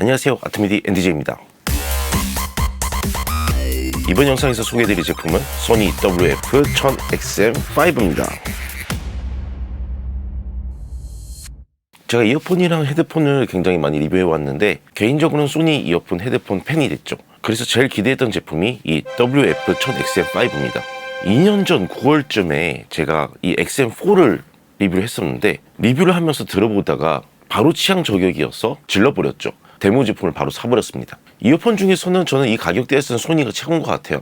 안녕하세요, 아트미디 NDJ입니다. 이번 영상에서 소개해드릴 제품은 소니 WF-1000XM5입니다. 제가 이어폰이랑 헤드폰을 굉장히 많이 리뷰해왔는데 개인적으로는 소니 이어폰 헤드폰 팬이 됐죠. 그래서 제일 기대했던 제품이 이 WF-1000XM5입니다. 2년 전 9월쯤에 제가 이 XM4를 리뷰를 했었는데 리뷰를 하면서 들어보다가 바로 취향 저격이어서 질러버렸죠. 데모 제품을 바로 사버렸습니다. 이어폰 중에서는 저는 이 가격대에서는 소니가 최고인 것 같아요.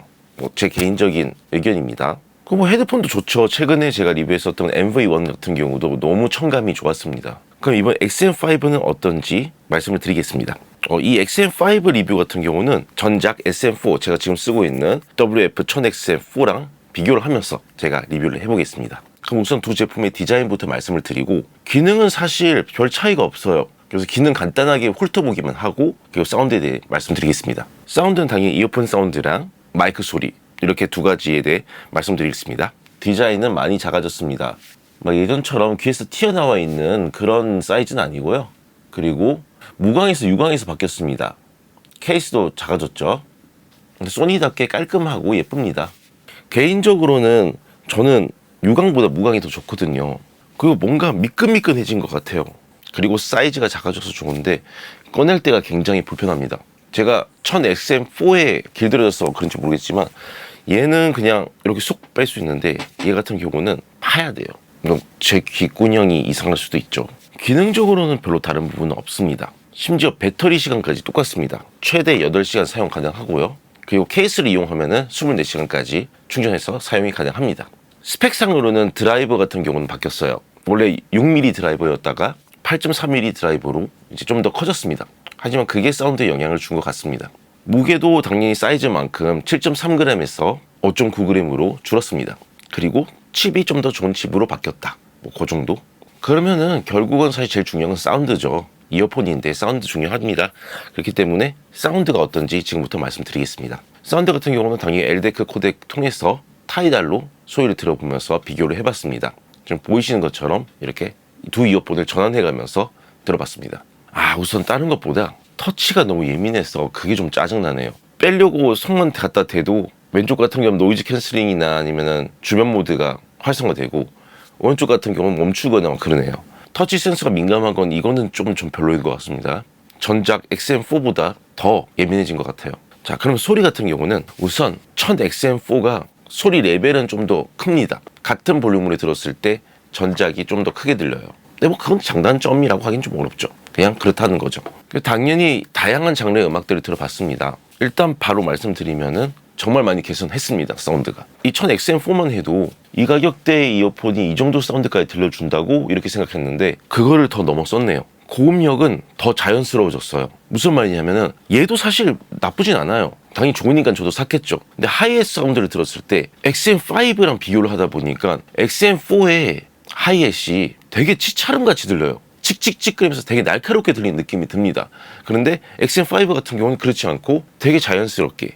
제 개인적인 의견입니다. 헤드폰도 좋죠. 최근에 제가 리뷰했었던 MV1 같은 경우도 너무 청감이 좋았습니다. 그럼 이번 XM5는 어떤지 말씀을 드리겠습니다. 이 XM5 리뷰 같은 경우는 전작 SM4, 제가 지금 쓰고 있는 WF-1000XM4랑 비교를 하면서 제가 리뷰를 해보겠습니다. 그럼 우선 두 제품의 디자인부터 말씀을 드리고, 기능은 사실 별 차이가 없어요. 그래서 기능 간단하게 훑어보기만 하고 그리고 사운드에 대해 말씀드리겠습니다. 사운드는 당연히 이어폰 사운드랑 마이크 소리, 이렇게 두 가지에 대해 말씀드리겠습니다. 디자인은 많이 작아졌습니다. 막 예전처럼 귀에서 튀어나와 있는 그런 사이즈는 아니고요. 그리고 무광에서 유광에서 바뀌었습니다. 케이스도 작아졌죠. 근데 소니답게 깔끔하고 예쁩니다. 개인적으로는 저는 유광보다 무광이 더 좋거든요. 그리고 뭔가 미끈미끈해진 것 같아요. 그리고 사이즈가 작아져서 좋은데 꺼낼 때가 굉장히 불편합니다. 제가 1000XM4에 길들여져서 그런지 모르겠지만 얘는 그냥 이렇게 쏙 뺄 수 있는데 얘 같은 경우는 파야 돼요. 제 귓구녕이 이상할 수도 있죠. 기능적으로는 별로 다른 부분은 없습니다. 심지어 배터리 시간까지 똑같습니다. 최대 8시간 사용 가능하고요. 그리고 케이스를 이용하면 24시간까지 충전해서 사용이 가능합니다. 스펙상으로는 드라이버 같은 경우는 바뀌었어요. 원래 6mm 드라이버였다가 8.3mm 드라이버로 이제 좀 더 커졌습니다. 하지만 그게 사운드에 영향을 준 것 같습니다. 무게도 당연히 사이즈만큼 7.3g에서 5.9g으로 줄었습니다. 그리고 칩이 좀 더 좋은 칩으로 바뀌었다. 그 정도? 그러면은 결국은 사실 제일 중요한 건 사운드죠. 이어폰인데 사운드 중요합니다. 그렇기 때문에 사운드가 어떤지 지금부터 말씀드리겠습니다. 사운드 같은 경우는 당연히 LDEC 코덱 통해서 타이달로 소리를 들어보면서 비교를 해봤습니다. 지금 보이시는 것처럼 이렇게 두 이어폰을 전환해가면서 들어봤습니다. 우선 다른 것보다 터치가 너무 예민해서 그게 좀 짜증나네요. 빼려고 손만 갖다 대도 왼쪽 같은 경우는 노이즈 캔슬링이나 아니면은 주변 모드가 활성화되고 오른쪽 같은 경우는 멈추거나 그러네요. 터치 센서가 민감한 건 이거는 좀 별로인 것 같습니다. 전작 XM4보다 더 예민해진 것 같아요. 자, 그럼 소리 같은 경우는 우선 1000XM4가 소리 레벨은 좀 더 큽니다. 같은 볼륨으로 들었을 때 전작이 좀 더 크게 들려요. 근데 그건 장단점이라고 하긴 좀 어렵죠. 그냥 그렇다는 거죠. 당연히 다양한 장르의 음악들을 들어봤습니다. 일단 바로 말씀드리면은 정말 많이 개선했습니다. 사운드가. 이 1000XM4만 해도 이 가격대의 이어폰이 이 정도 사운드까지 들려준다고 이렇게 생각했는데 그거를 더 넘어섰네요. 고음역은 더 자연스러워졌어요. 무슨 말이냐면은 얘도 사실 나쁘진 않아요. 당연히 좋으니까 저도 샀겠죠. 근데 하이에스 사운드를 들었을 때 XM5랑 비교를 하다 보니까 XM4의 하이햇이 되게 치차름같이 들려요. 칙칙칙거리면서 되게 날카롭게 들리는 느낌이 듭니다. 그런데 XM5 같은 경우는 그렇지 않고 되게 자연스럽게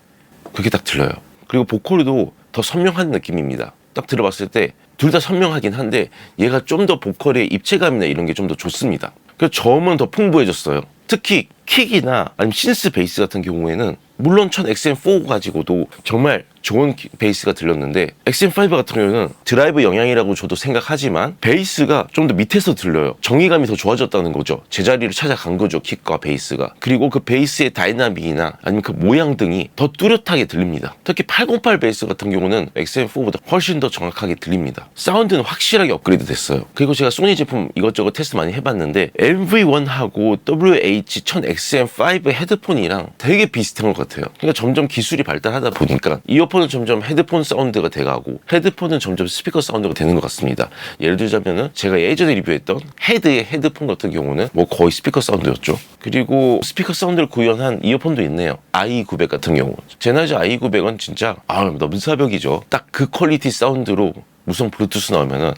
그렇게 딱 들려요. 그리고 보컬도 더 선명한 느낌입니다. 딱 들어봤을 때 둘 다 선명하긴 한데 얘가 좀 더 보컬의 입체감이나 이런 게 좀 더 좋습니다. 그래서 저음은 더 풍부해졌어요. 특히 킥이나 아니면 신스 베이스 같은 경우에는 물론 1000XM4 가지고도 정말 좋은 베이스가 들렸는데 XM5 같은 경우는 드라이브 영향이라고 저도 생각하지만 베이스가 좀 더 밑에서 들려요. 정의감이 더 좋아졌다는 거죠. 제자리를 찾아간 거죠. 킥과 베이스가. 그리고 그 베이스의 다이나믹이나 아니면 그 모양 등이 더 뚜렷하게 들립니다. 특히 808 베이스 같은 경우는 XM4보다 훨씬 더 정확하게 들립니다. 사운드는 확실하게 업그레이드 됐어요. 그리고 제가 소니 제품 이것저것 테스트 많이 해봤는데 MV1하고 WH-1000XM5 헤드폰이랑 되게 비슷한 것 같아요. 그러니까 점점 기술이 발달하다 보니까 이어폰은 점점 헤드폰 사운드가 돼가고 헤드폰은 점점 스피커 사운드가 되는 것 같습니다. 예를 들자면은 제가 예전에 리뷰했던 헤드의 헤드폰 같은 경우는 거의 스피커 사운드였죠. 그리고 스피커 사운드를 구현한 이어폰도 있네요. i900 같은 경우. 제나이저 i900은 진짜 넘사벽이죠. 딱 그 퀄리티 사운드로 무선 블루투스 나오면은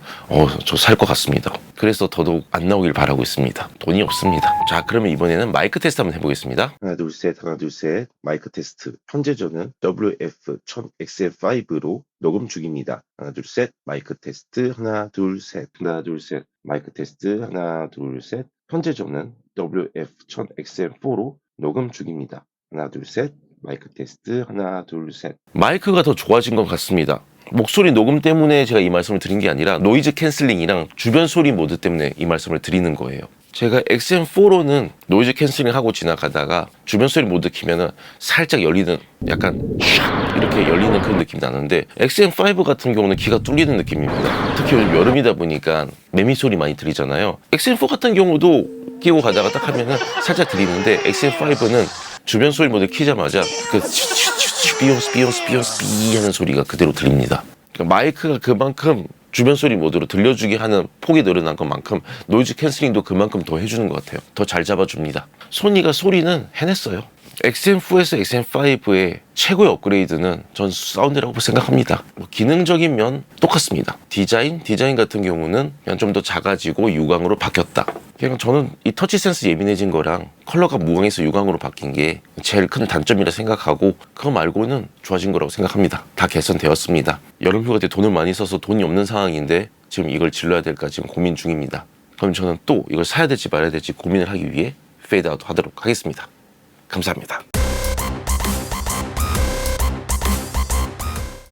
저 살 것 같습니다. 그래서 더더욱 안 나오길 바라고 있습니다. 돈이 없습니다. 자, 그러면 이번에는 마이크 테스트 한번 해보겠습니다. 하나 둘 셋 마이크 테스트. 현재 저는 WF-1000XM5로 녹음 중입니다. 하나 둘 셋 마이크 테스트. 하나 둘 셋 마이크 테스트. 하나 둘 셋. 현재 저는 WF-1000XM4로 녹음 중입니다. 하나 둘 셋. 마이크 테스트 하나 둘 셋. 마이크가 더 좋아진 것 같습니다. 목소리 녹음 때문에 제가 이 말씀을 드린 게 아니라 노이즈 캔슬링이랑 주변 소리 모드 때문에 이 말씀을 드리는 거예요. 제가 XM4로는 노이즈 캔슬링 하고 지나가다가 주변 소리 모드 키면은 살짝 열리는, 약간 샥 이렇게 열리는 그런 느낌이 나는데, XM5 같은 경우는 귀가 뚫리는 느낌입니다. 특히 요즘 여름이다 보니까 매미 소리 많이 들리잖아요. XM4 같은 경우도 끼고 가다가 딱 하면은 살짝 들리는데, XM5는 주변 소리 모드 키자마자 그 비욘스 하는 소리가 그대로 들립니다. 그러니까 마이크가 그만큼 주변 소리 모드로 들려주게 하는 폭이 늘어난 것만큼 노이즈 캔슬링도 그만큼 더 해주는 것 같아요. 더 잘 잡아줍니다. 소니가 소리는 해냈어요. XM4에서 XM5의 최고의 업그레이드는 전 사운드라고 생각합니다. 기능적인 면 똑같습니다. 디자인 같은 경우는 그냥 좀 더 작아지고 유광으로 바뀌었다. 그냥 저는 이 터치 센스 예민해진 거랑 컬러가 무광에서 유광으로 바뀐 게 제일 큰 단점이라 생각하고, 그거 말고는 좋아진 거라고 생각합니다. 다 개선되었습니다. 여름 휴가 때 돈을 많이 써서 돈이 없는 상황인데 지금 이걸 질러야 될까 지금 고민 중입니다. 그럼 저는 또 이걸 사야 될지 말아야 될지 고민을 하기 위해 페이드아웃 하도록 하겠습니다. 감사합니다.